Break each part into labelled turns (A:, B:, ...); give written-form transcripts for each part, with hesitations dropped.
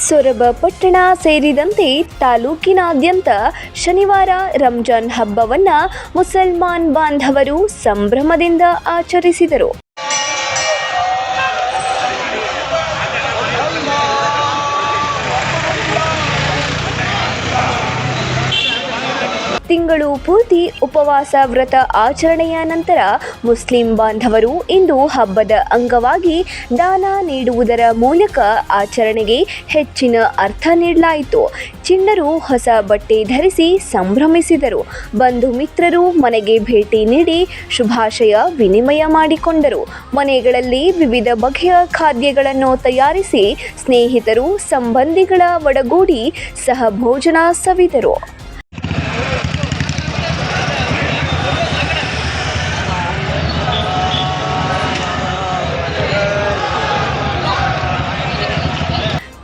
A: ಸೊರಬ ಪಟ್ಟಣ ಸೇರಿದಂತೆ ತಾಲೂಕಿನಾದ್ಯಂತ ಶನಿವಾರ ರಂಜಾನ್ ಹಬ್ಬವನ್ನು ಮುಸಲ್ಮಾನ್ ಬಾಂಧವರು ಸಂಭ್ರಮದಿಂದ ಆಚರಿಸಿದರು. ತಿಂಗಳು ಪೂರ್ತಿ ಉಪವಾಸ ವ್ರತ ಆಚರಣೆಯ ನಂತರ ಮುಸ್ಲಿಂ ಬಾಂಧವರು ಇಂದು ಹಬ್ಬದ ಅಂಗವಾಗಿ ದಾನ ನೀಡುವುದರ ಮೂಲಕ ಆಚರಣೆಗೆ ಹೆಚ್ಚಿನ ಅರ್ಥ ನೀಡಲಾಯಿತು. ಚಿಣ್ಣರು ಹೊಸ ಬಟ್ಟೆ ಧರಿಸಿ ಸಂಭ್ರಮಿಸಿದರು. ಬಂಧು ಮಿತ್ರರು ಮನೆಗೆ ಭೇಟಿ ನೀಡಿ ಶುಭಾಶಯ ವಿನಿಮಯ ಮಾಡಿಕೊಂಡರು. ಮನೆಗಳಲ್ಲಿ ವಿವಿಧ ಬಗೆಯ ಖಾದ್ಯಗಳನ್ನು ತಯಾರಿಸಿ ಸ್ನೇಹಿತರು ಸಂಬಂಧಿಗಳ ಒಡಗೂಡಿ ಸಹಭೋಜನ ಸವಿದರು.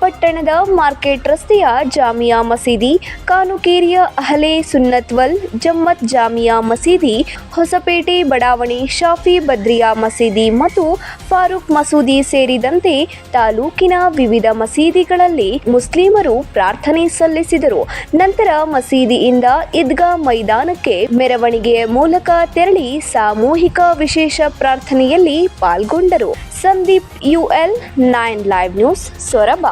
A: ಪಟ್ಟಣದ ಮಾರ್ಕೆಟ್ ರಸ್ತೆಯ ಜಾಮಿಯಾ ಮಸೀದಿ, ಕಾನುಕೇರಿಯ ಅಹ್ಲೆ ಸುನ್ನತ್ ವಲ್ ಜಮ್ಮತ್ ಜಾಮಿಯಾ ಮಸೀದಿ, ಹೊಸಪೇಟೆ ಬಡಾವಣೆ ಶಾಫಿ ಬದ್ರಿಯಾ ಮಸೀದಿ ಮತ್ತು ಫಾರೂಕ್ ಮಸೂದಿ ಸೇರಿದಂತೆ ತಾಲೂಕಿನ ವಿವಿಧ ಮಸೀದಿಗಳಲ್ಲಿ ಮುಸ್ಲಿಮರು ಪ್ರಾರ್ಥನೆ ಸಲ್ಲಿಸಿದರು. ನಂತರ ಮಸೀದಿಯಿಂದ ಈದ್ಗಾ ಮೈದಾನಕ್ಕೆ ಮೆರವಣಿಗೆಯ ಮೂಲಕ ತೆರಳಿ ಸಾಮೂಹಿಕ ವಿಶೇಷ ಪ್ರಾರ್ಥನೆಯಲ್ಲಿ ಪಾಲ್ಗೊಂಡರು. Sandeep UL 9 live news, Soraba.